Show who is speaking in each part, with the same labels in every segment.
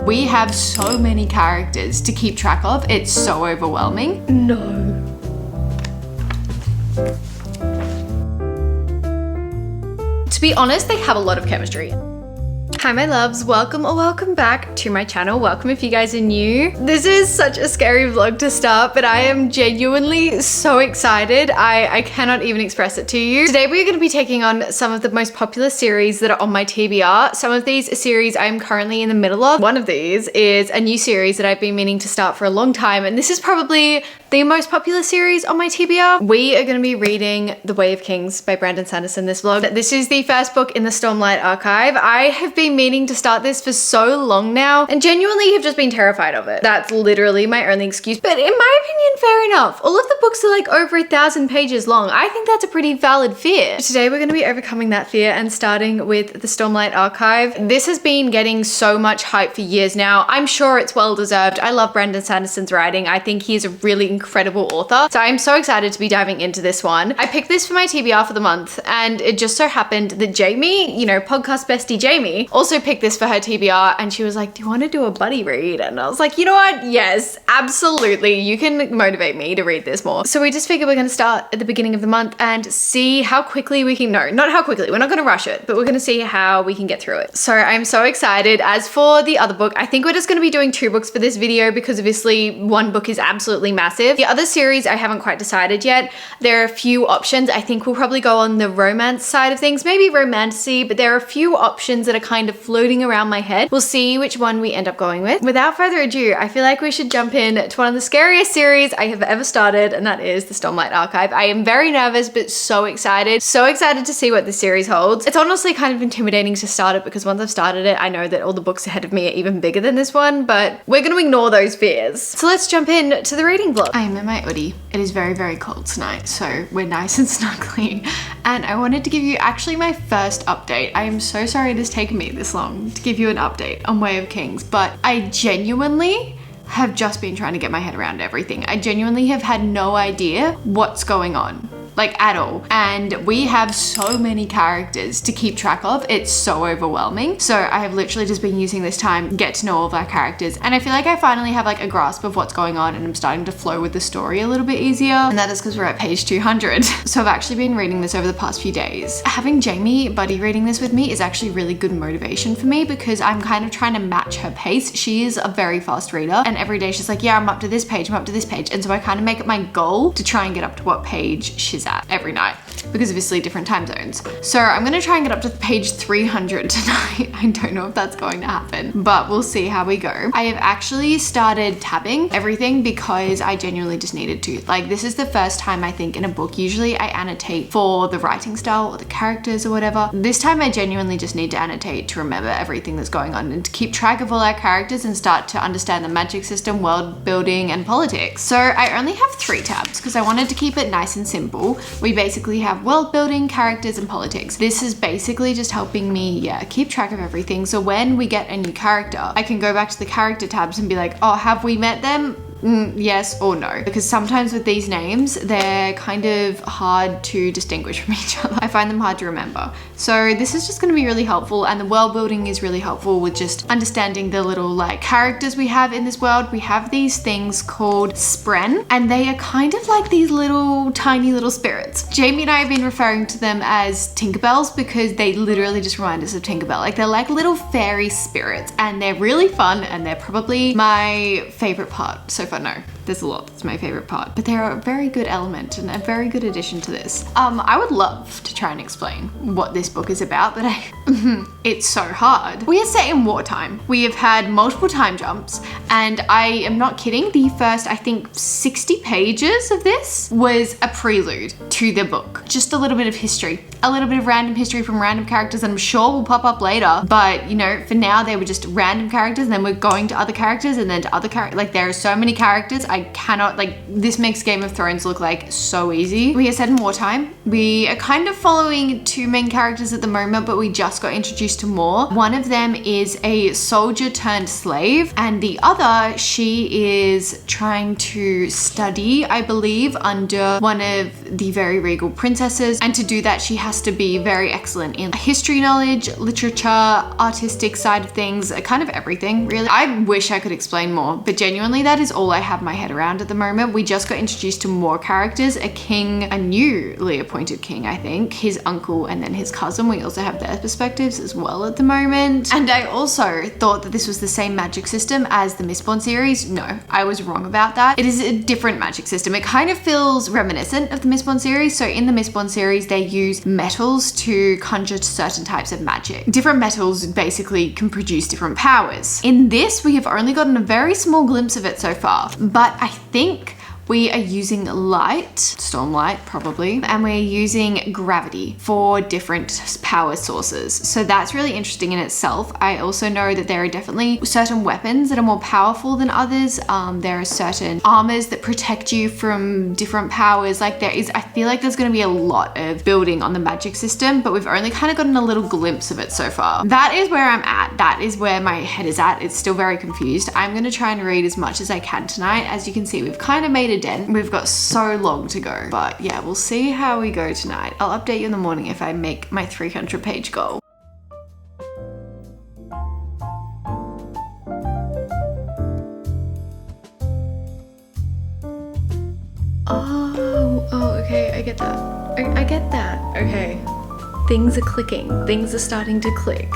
Speaker 1: We have so many characters to keep track of. It's so overwhelming.
Speaker 2: No. To be honest, they have a lot of chemistry. Hi my loves, welcome or welcome back to my channel. Welcome if you guys are new. This is such a scary vlog to start, but I am genuinely so excited. I cannot even express it to you. Today we're going to be taking on some of the most popular series that are on my TBR. Some of these series I'm currently in the middle of. One of these is a new series that I've been meaning to start for a long time, and this is probably the most popular series on my TBR. We are going to be reading The Way of Kings by Brandon Sanderson this vlog. This is the first book in the Stormlight archive. I have been meaning to start this for so long now and genuinely have just been terrified of it. That's literally my only excuse. But in my opinion, fair enough. All of the books are like over 1,000 pages long. I think that's a pretty valid fear. Today we're going to be overcoming that fear and starting with the Stormlight archive. This has been getting so much hype for years now. I'm sure it's well deserved. I love Brandon Sanderson's writing. I think he is a really incredible author. So I'm so excited to be diving into this one. I picked this for my TBR for the month, and it just so happened that Jamie, you know, podcast bestie Jamie, also picked this for her TBR, and she was like, do you want to do a buddy read? And I was like, you know what? Yes, absolutely. You can motivate me to read this more. So we just figured we're going to start at the beginning of the month and see how quickly we can, no, not how quickly, we're not going to rush it, but we're going to see how we can get through it. So I'm so excited. As for the other book, I think we're just going to be doing 2 books for this video because obviously one book is absolutely massive. The other series I haven't quite decided yet. There are a few options. I think we'll probably go on the romance side of things, maybe romantasy, but there are a few options that are kind of floating around my head. We'll see which one we end up going with. Without further ado, I feel like we should jump in to one of the scariest series I have ever started, and that is the Stormlight archive. I am very nervous, but so excited to see what this series holds. It's honestly kind of intimidating to start it because once I've started it, I know that all the books ahead of me are even bigger than this one, but we're going to ignore those fears. So let's jump in to the reading vlog.
Speaker 1: I am in my hoodie. It is very, very cold tonight, so we're nice and snuggly. And I wanted to give you actually my first update. I am so sorry it has taken me this long to give you an update on Way of Kings, but I genuinely have just been trying to get my head around everything. I genuinely have had no idea what's going on. Like at all. And we have so many characters to keep track of. It's so overwhelming. So I have literally just been using this time to get to know all of our characters. And I feel like I finally have like a grasp of what's going on and I'm starting to flow with the story a little bit easier. And that is because we're at page 200. So I've actually been reading this over the past few days. Having Jamie buddy reading this with me is actually really good motivation for me because I'm kind of trying to match her pace. She is a very fast reader and every day she's like, yeah, I'm up to this page, I'm up to this page. And so I kind of make it my goal to try and get up to what page she's at every night because obviously different time zones. So I'm gonna try and get up to page 300 tonight. I don't know if that's going to happen, but we'll see how we go. I have actually started tabbing everything because I genuinely just needed to. Like this is the first time I think in a book, usually I annotate for the writing style or the characters or whatever. This time I genuinely just need to annotate to remember everything that's going on and to keep track of all our characters and start to understand the magic system, world building, and politics. So I only have 3 tabs because I wanted to keep it nice and simple. We basically have world building, characters, and politics. This is basically just helping me, keep track of everything. So when we get a new character, I can go back to the character tabs and be like, oh, have we met them? Yes or no, because sometimes with these names they're kind of hard to distinguish from each other. I find them hard to remember. So this is just going to be really helpful, and the world building is really helpful with just understanding the little like characters we have in this world. We have these things called spren, and they are kind of like these little tiny little spirits. Jamie and I have been referring to them as Tinkerbells because they literally just remind us of Tinkerbell. Like they're like little fairy spirits and they're really fun and they're probably my favorite part so far. No, there's a lot that's my favorite part, but they're a very good element and a very good addition to this. I would love to try and explain what this book is about, but it's so hard. We are set in wartime. We have had multiple time jumps, and I am not kidding. The first, I think, 60 pages of this was a prelude to the book. Just a little bit of history, a little bit of random history from random characters, and I'm sure will pop up later, but you know, for now they were just random characters, and then we're going to other characters and then to other characters. Like there are so many characters, I cannot, like, this makes Game of Thrones look like so easy. We are set in wartime. We are kind of following two main characters at the moment, but we just got introduced to more. One of them is a soldier turned slave, and the other, she is trying to study, I believe, under one of the very regal princesses. And to do that, she has to be very excellent in history knowledge, literature, artistic side of things, kind of everything, really. I wish I could explain more, but genuinely that is all I have my head around at the moment. We just got introduced to more characters, a king, a newly appointed king, I think, his uncle, and then his cousin. We also have their perspectives as well at the moment. And I also thought that this was the same magic system as the Mistborn series. No, I was wrong about that. It is a different magic system. It kind of feels reminiscent of the Mistborn series. So in the Mistborn series, they use metals to conjure certain types of magic. Different metals basically can produce different powers. In this, we have only gotten a very small glimpse of it so far, but I think we are using light, stormlight probably, and we're using gravity for different power sources. So that's really interesting in itself. I also know that there are definitely certain weapons that are more powerful than others. There are certain armors that protect you from different powers. Like I feel like there's gonna be a lot of building on the magic system, but we've only kind of gotten a little glimpse of it so far. That is where I'm at. That is where my head is at. It's still very confused. I'm gonna try and read as much as I can tonight. As you can see, we've kind of made a dent. We've got so long to go, but yeah, we'll see how we go tonight. I'll update you in the morning if I make my 300-page goal. Oh, okay, I get that. I get that. Okay. Things are clicking. Things are starting to click.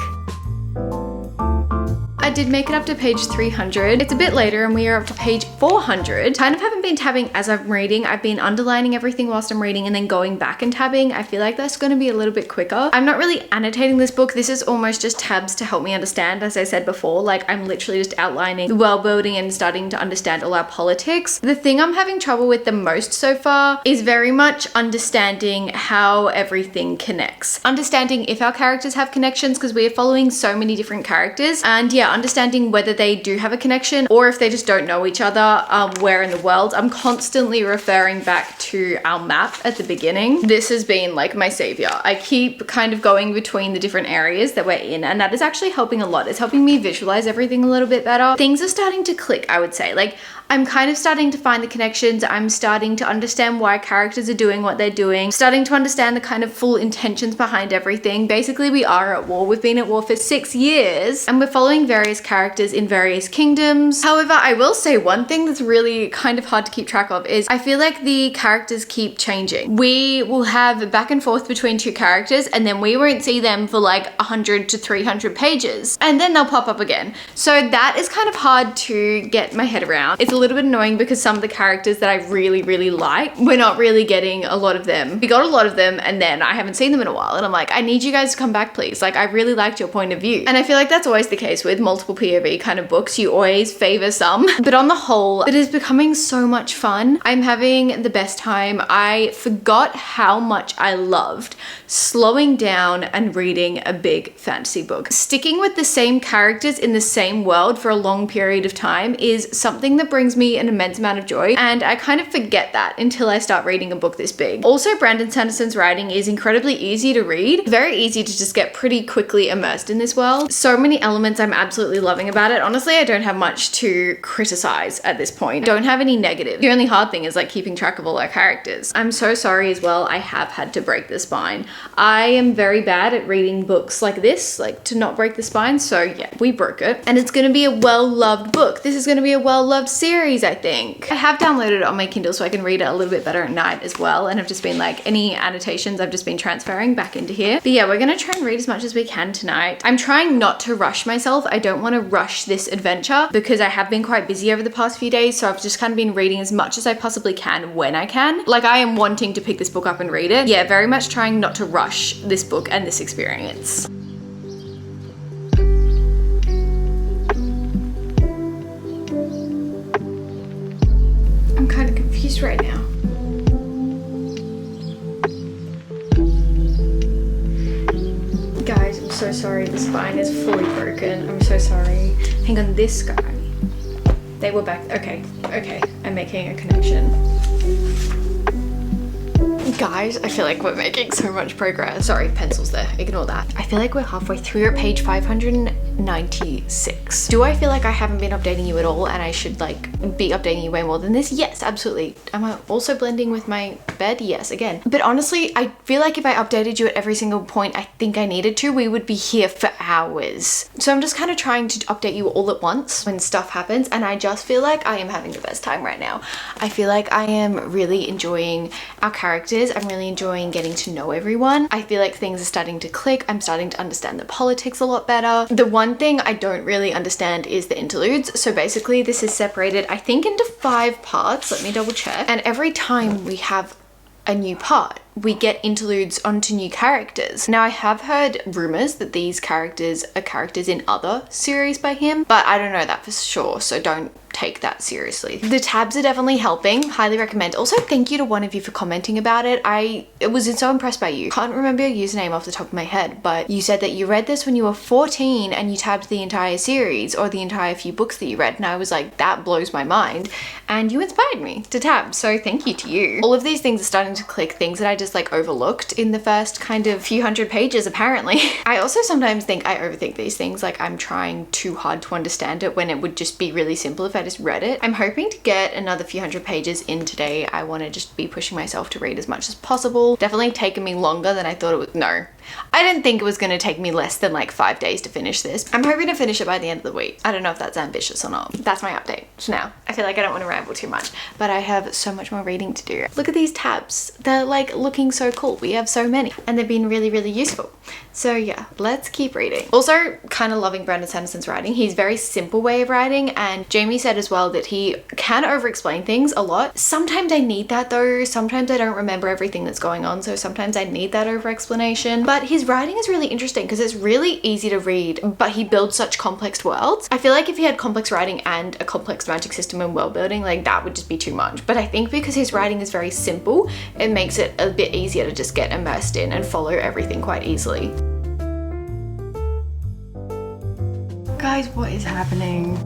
Speaker 1: I did make it up to page 300. It's a bit later and we are up to page 400. Kind of haven't been tabbing as I'm reading. I've been underlining everything whilst I'm reading and then going back and tabbing. I feel like that's going to be a little bit quicker. I'm not really annotating this book. This is almost just tabs to help me understand. As I said before, like I'm literally just outlining the world building and starting to understand all our politics. The thing I'm having trouble with the most so far is very much understanding how everything connects. Understanding if our characters have connections, because we are following so many different characters, and yeah, understanding whether they do have a connection or if they just don't know each other, where in the world. I'm constantly referring back to our map at the beginning. This has been like my savior. I keep kind of going between the different areas that we're in, and that is actually helping a lot. It's helping me visualize everything a little bit better. Things are starting to click, I would say. Like I'm kind of starting to find the connections. I'm starting to understand why characters are doing what they're doing, starting to understand the kind of full intentions behind everything. Basically, we are at war. We've been at war for 6 years and we're following various characters in various kingdoms. However, I will say one thing that's really kind of hard to keep track of is I feel like the characters keep changing. We will have back and forth between two characters and then we won't see them for like 100 to 300 pages and then they'll pop up again. So that is kind of hard to get my head around. It's a little bit annoying because some of the characters that I really like, we're not really getting a lot of them. We got a lot of them and then I haven't seen them in a while and I'm like, I need you guys to come back please. Like I really liked your point of view. And I feel like that's always the case with multiple POV kind of books. You always favor some, but on the whole, it is becoming so much fun. I'm having the best time. I forgot how much I loved slowing down and reading a big fantasy book. Sticking with the same characters in the same world for a long period of time is something that brings me an immense amount of joy, and I kind of forget that until I start reading a book this big. Also, Brandon Sanderson's writing is incredibly easy to read, very easy to just get pretty quickly immersed in this world. So many elements I'm absolutely loving about it. Honestly, I don't have much to criticize at this point. Don't have any negative. The only hard thing is like keeping track of all our characters. I'm so sorry as well. I have had to break the spine. I am very bad at reading books like this, like to not break the spine. So yeah, we broke it. And it's gonna be a well-loved book. This is gonna be a well-loved series, I think. I have downloaded it on my Kindle so I can read it a little bit better at night as well. And I've just been like, any annotations I've just been transferring back into here. But yeah, we're gonna try and read as much as we can tonight. I'm trying not to rush myself. I don't wanna rush this adventure because I have been quite busy over the past few days. So I've just kind of been reading as much as I possibly can when I can. Like I am wanting to pick this book up and read it. Yeah, very much trying not to rush this book and this experience. I'm kind of confused right now. Guys, I'm so sorry. The spine is fully broken. I'm so sorry. Hang on, this guy.
Speaker 2: They were back. Okay, I'm making a connection. Guys, I feel like we're making so much progress. Sorry, pencils there, ignore that. I feel like we're halfway through at page 596. Do I feel like I haven't been updating you at all and I should like be updating you way more than this? Yes, absolutely. Am I also blending with my bed? Yes, again. But honestly, I feel like if I updated you at every single point I think I needed to, we would be here for hours. So I'm just kind of trying to update you all at once when stuff happens, and I just feel like I am having the best time right now. I feel like I am really enjoying our characters. I'm really enjoying getting to know everyone. I feel like things are starting to click. I'm starting to understand the politics a lot better. The one thing I don't really understand is the interludes. So basically this is separated, I think, into 5 parts. Let me double check. And every time we have a new part, we get interludes onto new characters. Now I have heard rumors that these characters are characters in other series by him, but I don't know that for sure, so don't take that seriously. The tabs are definitely helping. Highly recommend. Also, thank you to one of you for commenting about it. I was so impressed by you. Can't remember your username off the top of my head, but you said that you read this when you were 14 and you tabbed the entire series or the entire few books that you read, and I was like, that blows my mind, and you inspired me to tab, so thank you to you. All of these things are starting to click, things that I just like overlooked in the first kind of few hundred pages apparently. I also sometimes think I overthink these things, like I'm trying too hard to understand it when it would just be really simple if I just read it. I'm hoping to get another few hundred pages in today. I want to just be pushing myself to read as much as possible. Definitely taken me longer than I thought it would. No, I didn't think it was going to take me less than like 5 days to finish this. I'm hoping to finish it by the end of the week. I don't know if that's ambitious or not. That's my update for now. I feel like I don't want to ramble too much, but I have so much more reading to do. Look at these tabs. They're like looking so cool. We have so many and they've been really, really useful. So yeah, let's keep reading. Also, kind of loving Brandon Sanderson's writing. He's very simple way of writing, and Jamie said as well that he can over-explain things a lot. Sometimes I need that though. Sometimes I don't remember everything that's going on, so sometimes I need that over-explanation. But his writing is really interesting because it's really easy to read, but he builds such complex worlds. I feel like if he had complex writing and a complex magic system and world building, like that would just be too much. But I think because his writing is very simple, it makes it a bit easier to just get immersed in and follow everything quite easily. Guys, what is happening?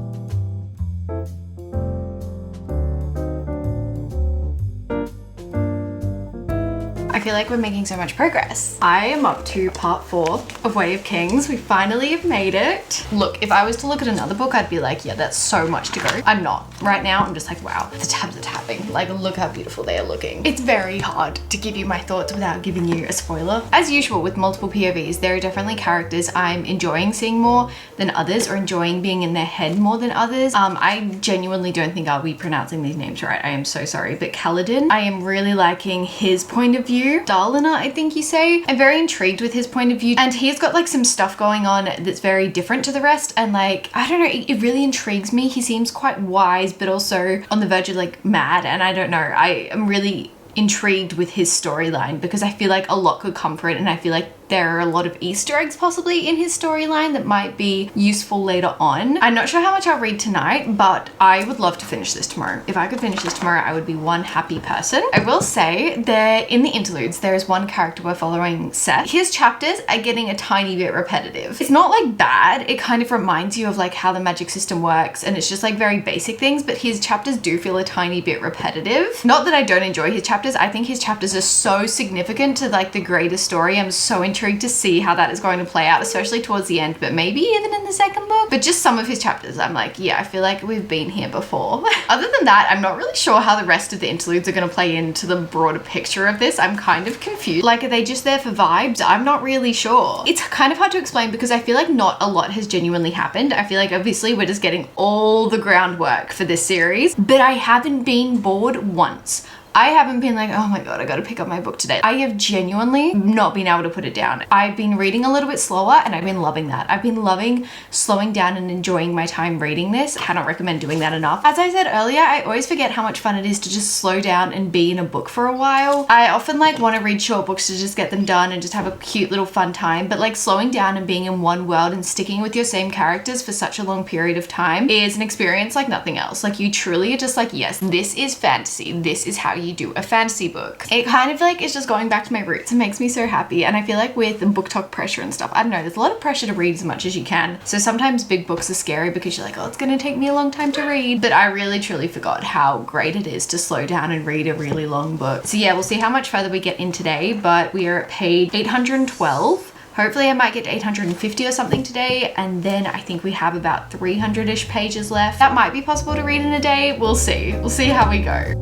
Speaker 2: I feel like we're making so much progress. I am up to part 4 of Way of Kings. We finally have made it. Look, if I was to look at another book, I'd be like, yeah, that's so much to go. I'm not. Right now, I'm just like, wow, the tabs are tapping. Like, look how beautiful they are looking. It's very hard to give you my thoughts without giving you a spoiler. As usual with multiple POVs, there are definitely characters I'm enjoying seeing more than others, or enjoying being in their head more than others. I genuinely don't think I'll be pronouncing these names right. I am so sorry. But Kaladin, I am really liking his point of view. Darlina, I think you say. I'm very intrigued with his point of view, and he's got like some stuff going on that's very different to the rest, and like, I don't know, it really intrigues me. He seems quite wise, but also on the verge of like mad, and I don't know, I am really intrigued with his storyline because I feel like a lot could come from it, and I feel like there are a lot of Easter eggs possibly in his storyline that might be useful later on. I'm not sure how much I'll read tonight, but I would love to finish this tomorrow. If I could finish this tomorrow, I would be one happy person. I will say there in the interludes, there is one character we're following, Seth. His chapters are getting a tiny bit repetitive. It's not like bad. It kind of reminds you of like how the magic system works, and it's just like very basic things, but his chapters do feel a tiny bit repetitive. Not that I don't enjoy his chapters. I think his chapters are so significant to like the greater story. I'm so intrigued to see how that is going to play out, especially towards the end, but maybe even in the second book. But just some of his chapters, I'm like, yeah, I feel like we've been here before. Other than that, I'm not really sure how the rest of the interludes are going to play into the broader picture of this. I'm kind of confused. Like, are they just there for vibes? I'm not really sure. It's kind of hard to explain because I feel like not a lot has genuinely happened. I feel like obviously we're just getting all the groundwork for this series, but I haven't been bored once. I haven't been like, oh my God, I gotta pick up my book today. I have genuinely not been able to put it down. I've been reading a little bit slower, and I've been loving that. I've been loving slowing down and enjoying my time reading this. Cannot recommend doing that enough. As I said earlier, I always forget how much fun it is to just slow down and be in a book for a while. I often like want to read short books to just get them done and just have a cute little fun time, but like slowing down and being in one world and sticking with your same characters for such a long period of time is an experience like nothing else. Like, you truly are just like, yes, this is fantasy. This is how
Speaker 1: you do a fantasy book. It kind of like is just going back to my roots. It makes me so happy. And I feel like with the book talk pressure and stuff, I don't know, there's a lot of pressure to read as much as you can. So sometimes big books are scary because you're like, oh, it's gonna take me a long time to read. But I really truly forgot how great it is to slow down and read a really long book. So yeah, we'll see how much further we get in today, but we are at page 812. Hopefully I might get to 850 or something today, and then I think we have about 300-ish pages left. That might be possible to read in a day. We'll see. We'll see how we go.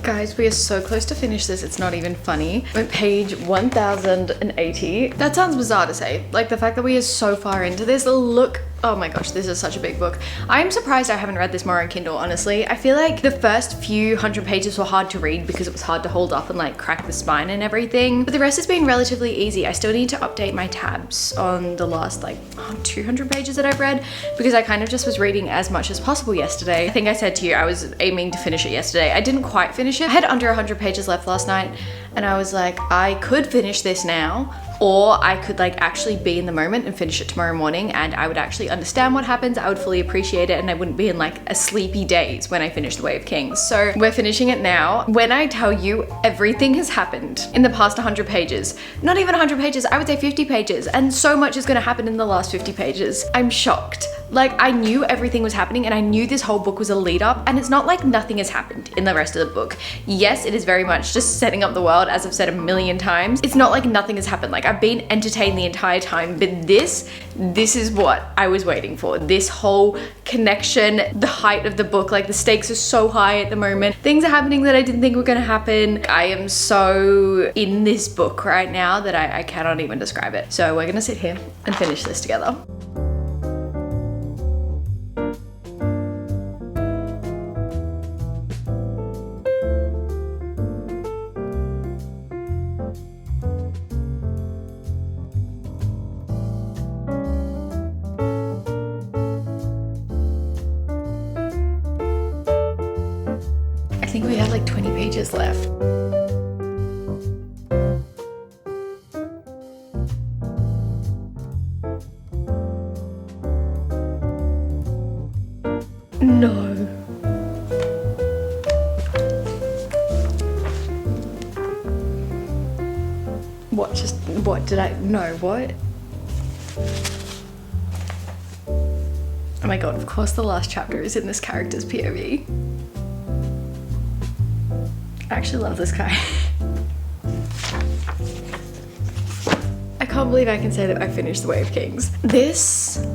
Speaker 1: Guys, we are so close to finish this, it's not even funny. We're at page 1080. That sounds bizarre to say. Like the fact that we are so far into this, look, oh my gosh, this is such a big book. I'm surprised I haven't read this more on Kindle, honestly. I feel like the first few hundred pages were hard to read because it was hard to hold up and like crack the spine and everything. But the rest has been relatively easy. I still need to update my tabs on the last like 200 pages that I've read because I kind of just was reading as much as possible yesterday. I think I said to you, I was aiming to finish it yesterday. I didn't quite finish it. I had under 100 pages left last night and I was like, I could finish this now, or I could like actually be in the moment and finish it tomorrow morning and I would actually understand what happens, I would fully appreciate it, and I wouldn't be in like a sleepy daze when I finish The Way of Kings. So we're finishing it now. When I tell you everything has happened in the past 100 pages, not even 100 pages, I would say 50 pages, and so much is gonna happen in the last 50 pages. I'm shocked. Like I knew everything was happening and I knew this whole book was a lead up, and it's not like nothing has happened in the rest of the book. Yes, it is very much just setting up the world, as I've said a million times. It's not like nothing has happened. Like I've been entertained the entire time, but this is what I was waiting for. This whole connection, the height of the book, like the stakes are so high at the moment. Things are happening that I didn't think were gonna happen. I am so in this book right now that I cannot even describe it. So we're gonna sit here and finish this together. I think we have like 20 pages left. No. What did I, no, what? Oh my god, of course the last chapter is in this character's POV. I actually love this guy. I can't believe I can say that I finished The Way of Kings. This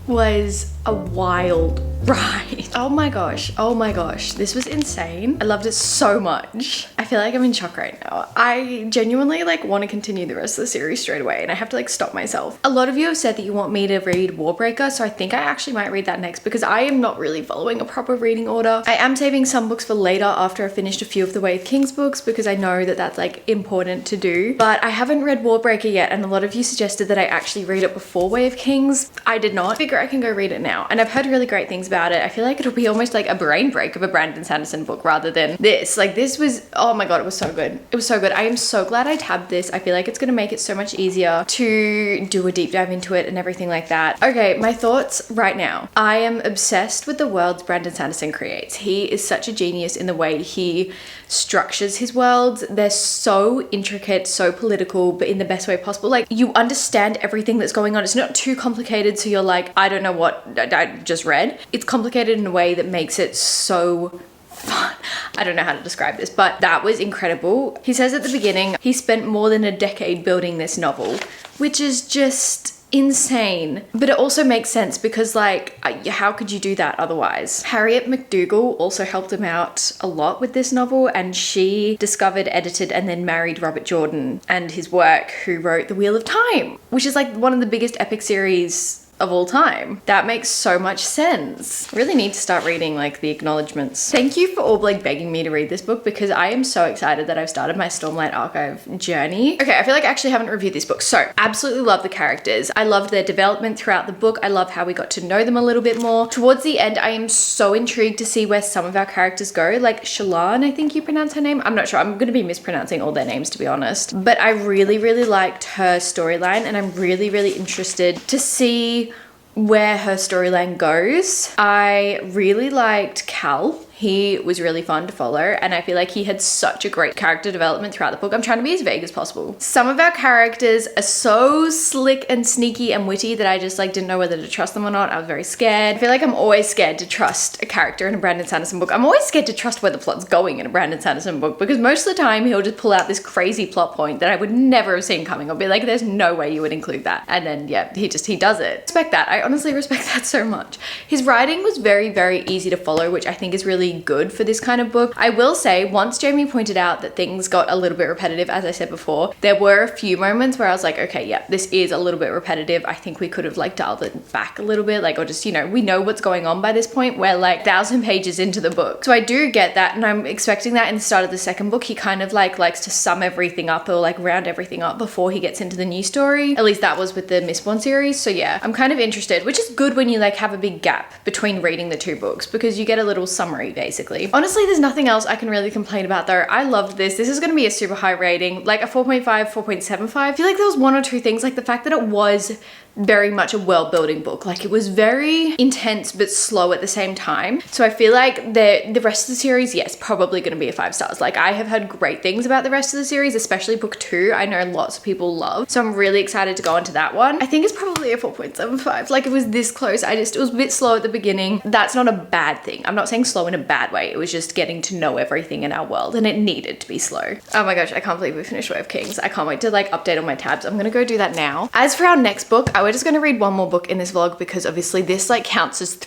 Speaker 1: was a wild ride. Oh my gosh, this was insane. I loved it so much. I feel like I'm in shock right now. I genuinely like want to continue the rest of the series straight away, and I have to like stop myself. A lot of you have said that you want me to read Warbreaker, so I think I actually might read that next because I am not really following a proper reading order. I am saving some books for later after I've finished a few of the Way of Kings books because I know that that's like important to do, but I haven't read Warbreaker yet, and a lot of you suggested that I actually read it before Way of Kings. I did not. I figure I can go read it now, and I've heard really great things about it. I feel like it'll be almost like a brain break of a Brandon Sanderson book rather than this. Like this was, oh my god, it was so good. It was so good. I am so glad I tabbed this. I feel like it's gonna make it so much easier to do a deep dive into it and everything like that. Okay, my thoughts right now. I am obsessed with the worlds Brandon Sanderson creates. He is such a genius in the way he structures his worlds. They're so intricate, so political, but in the best way possible. Like you understand everything that's going on. It's not too complicated so you're like, I don't know what I just read. It's complicated in a way that makes it so fun. I don't know how to describe this, but that was incredible. He says at the beginning, he spent more than a decade building this novel, which is just insane. But it also makes sense because like, how could you do that otherwise? Harriet McDougall also helped him out a lot with this novel, and she discovered, edited, and then married Robert Jordan and his work, who wrote The Wheel of Time, which is like one of the biggest epic series
Speaker 2: of all time. That makes so much sense. I really need to start reading like the acknowledgements. Thank you for all like begging me to read this book because I am so excited that I've started my Stormlight Archive journey. Okay, I feel like I actually haven't reviewed this book. So absolutely love the characters. I loved their development throughout the book. I love how we got to know them a little bit more. Towards the end, I am so intrigued to see where some of our characters go. Like Shallan, I think you pronounce her name. I'm not sure. I'm going to be mispronouncing all their names to be honest. But I really, really liked her storyline and I'm really, really interested to see where her storyline goes. I really liked Cal. He was really fun to follow and I feel like he had such a great character development throughout the book. I'm trying to be as vague as possible. Some of our characters are so slick and sneaky and witty that I just like didn't know whether to trust them or not. I was very scared. I feel like I'm always scared to trust a character in a Brandon Sanderson book. I'm always scared to trust where the plot's going in a Brandon Sanderson book because most of the time he'll just pull out this crazy plot point that I would never have seen coming. I'll be like, there's no way you would include that. And then yeah, he does it. Respect that. I honestly respect that so much. His writing was very, very easy to follow, which I think is really good for this kind of book. I will say once Jamie pointed out that things got a little bit repetitive, as I said before, there were a few moments where I was like, okay, yeah, this is a little bit repetitive. I think we could have like dialed it back a little bit, like, or just, you know, we know what's going on by this point. We're like 1,000 pages into the book. So I do get that. And I'm expecting that in the start of the second book, he kind of like likes to sum everything up or like round everything up before he gets into the new story. At least that was with the Mistborn series. So yeah, I'm kind of interested, which is good when you like have a big gap between reading the two books because you get a little summary basically. Honestly, there's nothing else I can really complain about though. I loved this. This is going to be a super high rating, like a 4.5, 4.75. I feel like there was one or two things, like the fact that it was very much a world building book. Like it was very intense but slow at the same time. So I feel like the rest of the series, yes, probably going to be a 5 stars. Like I have heard great things about the rest of the series, especially book 2. I know lots of people love. So I'm really excited to go into that one. I think it's probably a 4.75. Like it was this close. It was a bit slow at the beginning. That's not a bad thing. I'm not saying slow in a bad way. It was just getting to know everything in our world and it needed to be slow. Oh my gosh, I can't believe we finished Way of Kings. I can't wait to like update all my tabs. I'm gonna go do that now. As for our next book, we're just gonna read one more book in this vlog because obviously this like counts as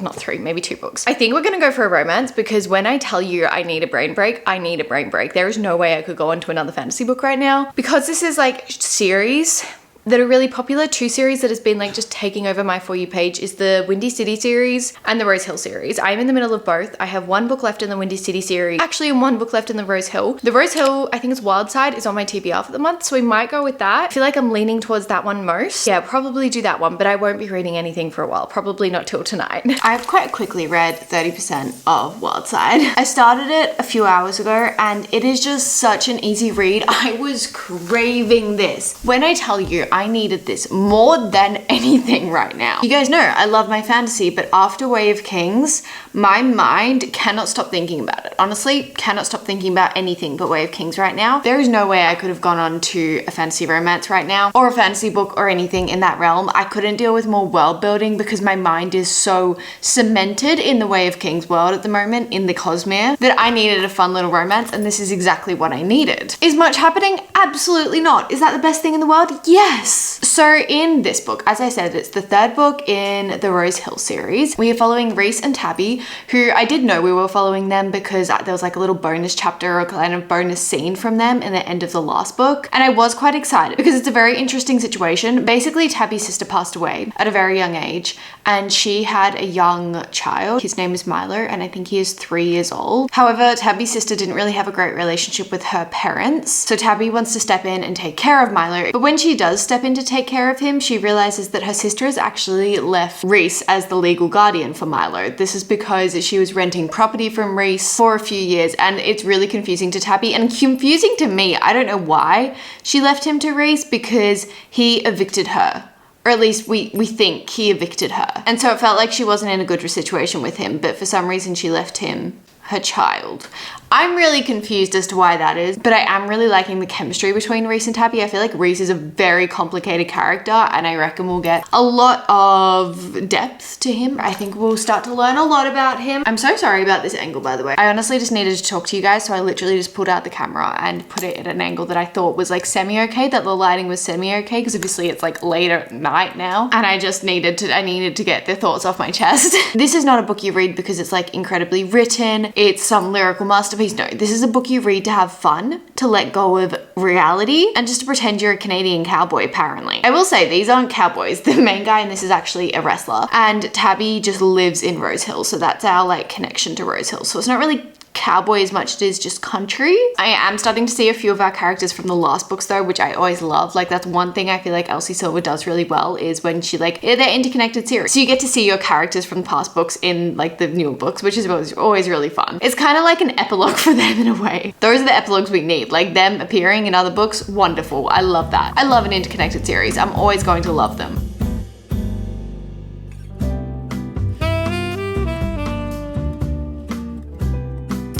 Speaker 2: not three, maybe 2 books. I think we're gonna go for a romance because when I tell you I need a brain break, I need a brain break. There is no way I could go on to another fantasy book right now because this is like series that are really popular. 2 series that has been like just taking over my For You page is the Windy City series and the Rose Hill series. I'm in the middle of both. I have 1 book left in the Windy City series, actually and 1 book left in the Rose Hill. The Rose Hill, I think it's Wild Side, is on my TBR for the month, so we might go with that. I feel like I'm leaning towards that one most. Yeah, probably do that one, but I won't be reading anything for a while, probably not till tonight.
Speaker 1: I've quite quickly read 30% of Wild Side. I started it a few hours ago and it is just such an easy read. I was craving this. When I tell you I needed this more than anything right now. You guys know I love my fantasy, but after Way of Kings, my mind cannot stop thinking about it. Honestly, cannot stop thinking about anything but Way of Kings right now. There is no way I could have gone on to a fantasy romance right now or a fantasy book or anything in that realm. I couldn't deal with more world building because my mind is so cemented in the Way of Kings world at the moment, in the Cosmere, that I needed a fun little romance and this is exactly what I needed. Is much happening? Absolutely not. Is that the best thing in the world? Yes. So in this book, as I said, it's the 3rd book in the Rose Hill series. We are following Rhys and Tabby, who I did know we were following them because there was like a little bonus chapter or kind of bonus scene from them in the end of the last book. And I was quite excited because it's a very interesting situation. Basically, Tabby's sister passed away at a very young age and she had a young child. His name is Milo and I think he is 3 years old. However, Tabby's sister didn't really have a great relationship with her parents. So Tabby wants to step in and take care of Milo. But when she does step in to take care of him, she realizes that her sister has actually left Rhys as the legal guardian for Milo. This is because she was renting property from Rhys for a few years and it's really confusing to Tabby and confusing to me. I don't know why she left him to Rhys because he evicted her. Or at least we think he evicted her. And so it felt like she wasn't in a good situation with him, but for some reason she left him her child. I'm really confused as to why that is, but I am really liking the chemistry between Rhys and Tabby. I feel like Rhys is a very complicated character and I reckon we'll get a lot of depth to him. I think we'll start to learn a lot about him. I'm so sorry about this angle, by the way. I honestly just needed to talk to you guys, so I literally just pulled out the camera and put it at an angle that I thought was like semi-okay, that the lighting was semi-okay, because obviously it's like later at night now and I needed to get the thoughts off my chest. This is not a book you read because it's like incredibly written. it's some lyrical masterpiece. No, this is a book you read to have fun, to let go of reality, and just to pretend you're a Canadian cowboy, apparently. I will say, these aren't cowboys. The main guy in this is actually a wrestler, and Tabby just lives in Rose Hill, so that's our like connection to Rose Hill. So it's not really cowboy as much as it is just country. I am starting to see a few of our characters from the last books though, which I always love. Like that's one thing I feel like Elsie Silver does really well, is when she like, they're interconnected series. So you get to see your characters from the past books in like the newer books, which is always really fun. It's kind of like an epilogue for them in a way. Those are the epilogues we need, like them appearing in other books. Wonderful. I love that. I love an interconnected series. I'm always going to love them.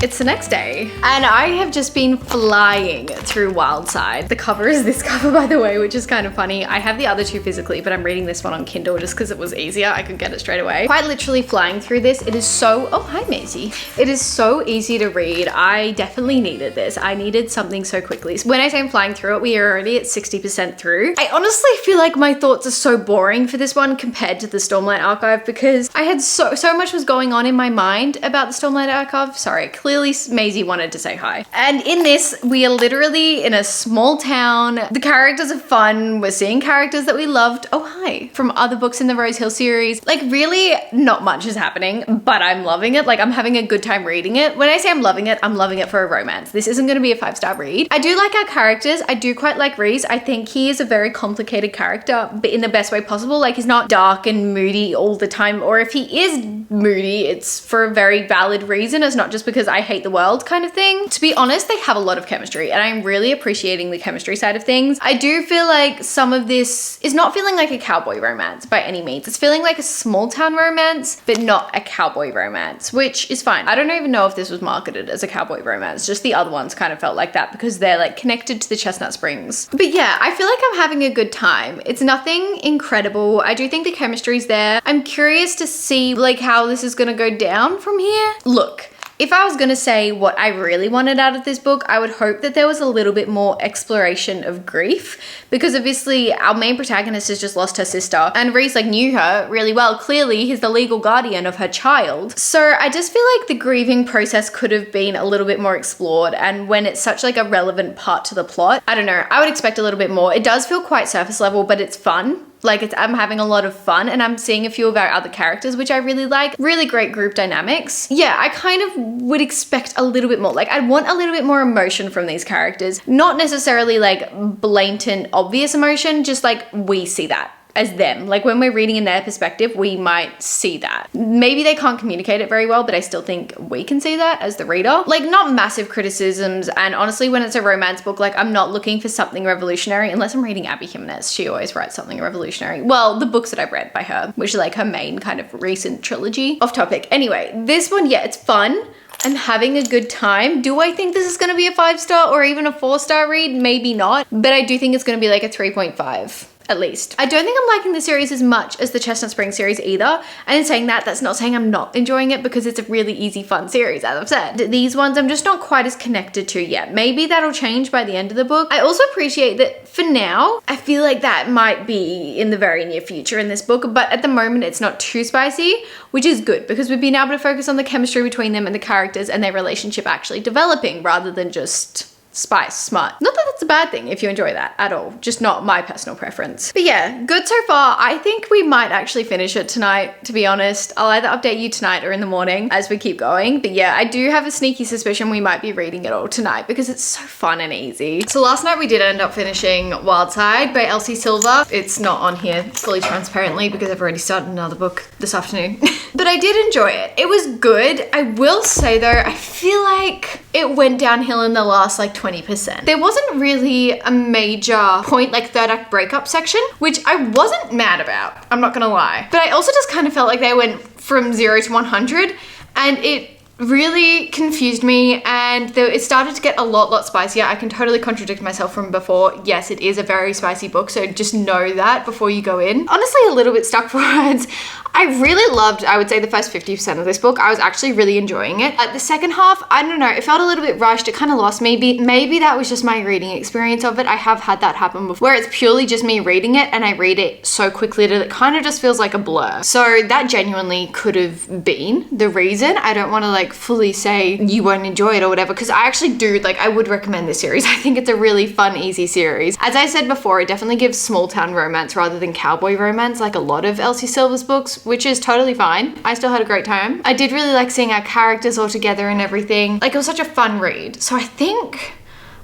Speaker 2: It's the next day and I have just been flying through Wildside. The cover is this cover, by the way, which is kind of funny. I have the other two physically, but I'm reading this one on Kindle just because it was easier. I could get it straight away. Quite literally flying through this. It is so, oh, hi Maisie. It is so easy to read. I definitely needed this. I needed something so quickly. When I say I'm flying through it, we are already at 60% through. I honestly feel like my thoughts are so boring for this one compared to the Stormlight Archive, because I had so much was going on in my mind about the Stormlight Archive. Sorry, clearly Maisie wanted to say hi. And in this, we are literally in a small town. The characters are fun. We're seeing characters that we loved. Oh, hi. From other books in the Rose Hill series. Like really not much is happening, but I'm loving it. Like I'm having a good time reading it. When I say I'm loving it for a romance. This isn't going to be a 5-star read. I do like our characters. I do quite like Reese. I think he is a very complicated character, but in the best way possible. Like he's not dark and moody all the time, or if he is moody, it's for a very valid reason. It's not just because I hate the world kind of thing. To be honest, they have a lot of chemistry and I'm really appreciating the chemistry side of things. I do feel like some of this is not feeling like a cowboy romance by any means. It's feeling like a small town romance, but not a cowboy romance, which is fine. I don't even know if this was marketed as a cowboy romance. Just the other ones kind of felt like that because they're like connected to the Chestnut Springs. But yeah, I feel like I'm having a good time. It's nothing incredible. I do think the chemistry's there. I'm curious to see like how this is gonna go down from here. Look, if I was gonna say what I really wanted out of this book, I would hope that there was a little bit more exploration of grief, because obviously our main protagonist has just lost her sister and Reese like knew her really well. Clearly he's the legal guardian of her child. So I just feel like the grieving process could have been a little bit more explored, and when it's such like a relevant part to the plot, I don't know, I would expect a little bit more. It does feel quite surface level, but it's fun. Like I'm having a lot of fun and I'm seeing a few of our other characters, which I really like. Really great group dynamics. Yeah, I kind of would expect a little bit more. Like I'd want a little bit more emotion from these characters. Not necessarily like blatant, obvious emotion, just like we see that as them. Like when we're reading in their perspective, we might see that. Maybe they can't communicate it very well, but I still think we can see that as the reader. Like not massive criticisms. And honestly, when it's a romance book, like I'm not looking for something revolutionary unless I'm reading Abby Jimenez. She always writes something revolutionary. Well, the books that I've read by her, which is like her main kind of recent trilogy. Off topic. Anyway, this one, yeah, it's fun. I'm having a good time. Do I think this is going to be a 5-star or even a 4-star read? Maybe not, but I do think it's going to be like a 3.5. At least. I don't think I'm liking the series as much as the Chestnut Springs series either. And in saying that, that's not saying I'm not enjoying it, because it's a really easy, fun series, as I've said. These ones I'm just not quite as connected to yet. Maybe that'll change by the end of the book. I also appreciate that for now, I feel like that might be in the very near future in this book, but at the moment it's not too spicy, which is good because we've been able to focus on the chemistry between them and the characters and their relationship actually developing rather than just spice, smart. Not that that's a bad thing if you enjoy that at all, just not my personal preference. But yeah, good so far. I think we might actually finish it tonight, to be honest. I'll either update you tonight or in the morning as we keep going. But yeah, I do have a sneaky suspicion we might be reading it all tonight because it's so fun and easy. So last night we did end up finishing Wildside by Elsie Silver. It's not on here fully transparently because I've already started another book this afternoon. But I did enjoy it. It was good. I will say though, I feel like it went downhill in the last like 20%. There wasn't really a major point, like third act breakup section, which I wasn't mad about, I'm not gonna lie. But I also just kind of felt like they went from 0 to 100 and it really confused me, and it started to get a lot spicier. I can totally contradict myself from before. Yes, it is a very spicy book, so just know that before you go in. Honestly, a little bit stuck for words. I really loved, I would say, the first 50% of this book. I was actually really enjoying it. The second half, I don't know, it felt a little bit rushed. It kind of lost me. Maybe that was just my reading experience of it. I have had that happen before, where it's purely just me reading it and I read it so quickly that it kind of just feels like a blur. So that genuinely could have been the reason. I don't want to like fully say you won't enjoy it or whatever, because I actually do, like, I would recommend this series. I think it's a really fun, easy series. As I said before, it definitely gives small town romance rather than cowboy romance, like a lot of Elsie Silver's books, which is totally fine. I still had a great time. I did really like seeing our characters all together and everything. Like, it was such a fun read. So I think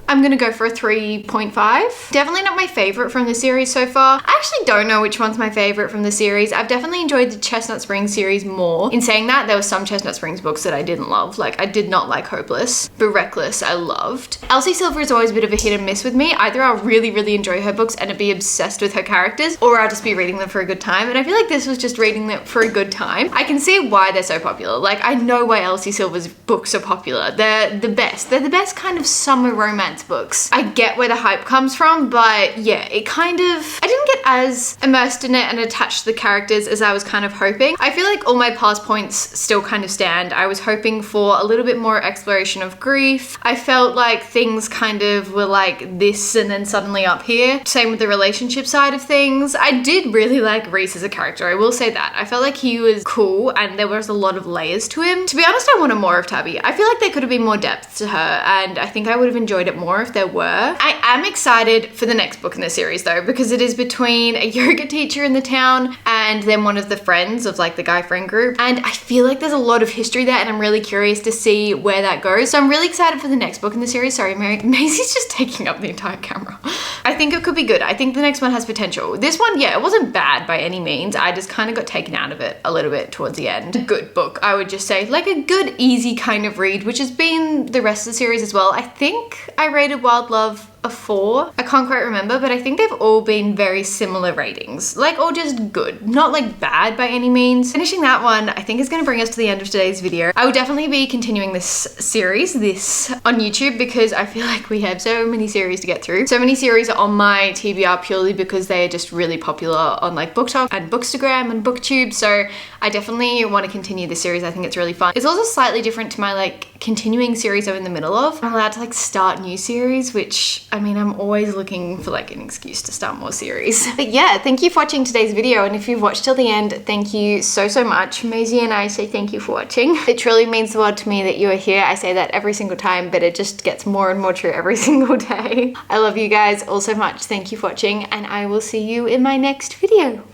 Speaker 2: I'm gonna go for a 3.5. Definitely not my favorite from the series so far. I actually don't know which one's my favorite from the series. I've definitely enjoyed the Chestnut Springs series more. In saying that, there were some Chestnut Springs books that I didn't love. Like, I did not like Hopeless, but Reckless I loved. Elsie Silver is always a bit of a hit and miss with me. Either I'll really, really enjoy her books and be obsessed with her characters, or I'll just be reading them for a good time. And I feel like this was just reading them for a good time. I can see why they're so popular. Like, I know why Elsie Silver's books are popular. They're the best. They're the best kind of summer romance books. I get where the hype comes from, but yeah, it kind of, I didn't get as immersed in it and attached to the characters as I was kind of hoping. I feel like all my past points still kind of stand. I was hoping for a little bit more exploration of grief. I felt like things kind of were like this and then suddenly up here. Same with the relationship side of things. I did really like Reese as a character, I will say that. I felt like he was cool and there was a lot of layers to him. To be honest, I wanted more of Tabby. I feel like there could have been more depth to her, and I think I would have enjoyed it more if there were. I am excited for the next book in the series though, because it is between a yoga teacher in the town and then one of the friends of like the guy friend group. And I feel like there's a lot of history there and I'm really curious to see where that goes. So I'm really excited for the next book in the series. Sorry, Maisie's just taking up the entire camera. I think it could be good. I think the next one has potential. This one, yeah, it wasn't bad by any means. I just kind of got taken out of it a little bit towards the end. A good book, I would just say. Like a good, easy kind of read, which has been the rest of the series as well. I think I rated Wild Love a 4. I can't quite remember, but I think they've all been very similar ratings. Like, all just good. Not like bad by any means. Finishing that one, I think is going to bring us to the end of today's video. I will definitely be continuing this series, on YouTube, because I feel like we have so many series to get through. So many series are on my TBR purely because they are just really popular on like BookTok and Bookstagram and BookTube. So I definitely want to continue this series. I think it's really fun. It's also slightly different to my like continuing series I'm in the middle of. I'm allowed to like start new series, which I mean, I'm always looking for like an excuse to start more series. But yeah, thank you for watching today's video. And if you've watched till the end, thank you so, so much. Maisie and I say thank you for watching. It truly means the world to me that you are here. I say that every single time, but it just gets more and more true every single day. I love you guys all so much. Thank you for watching, and I will see you in my next video.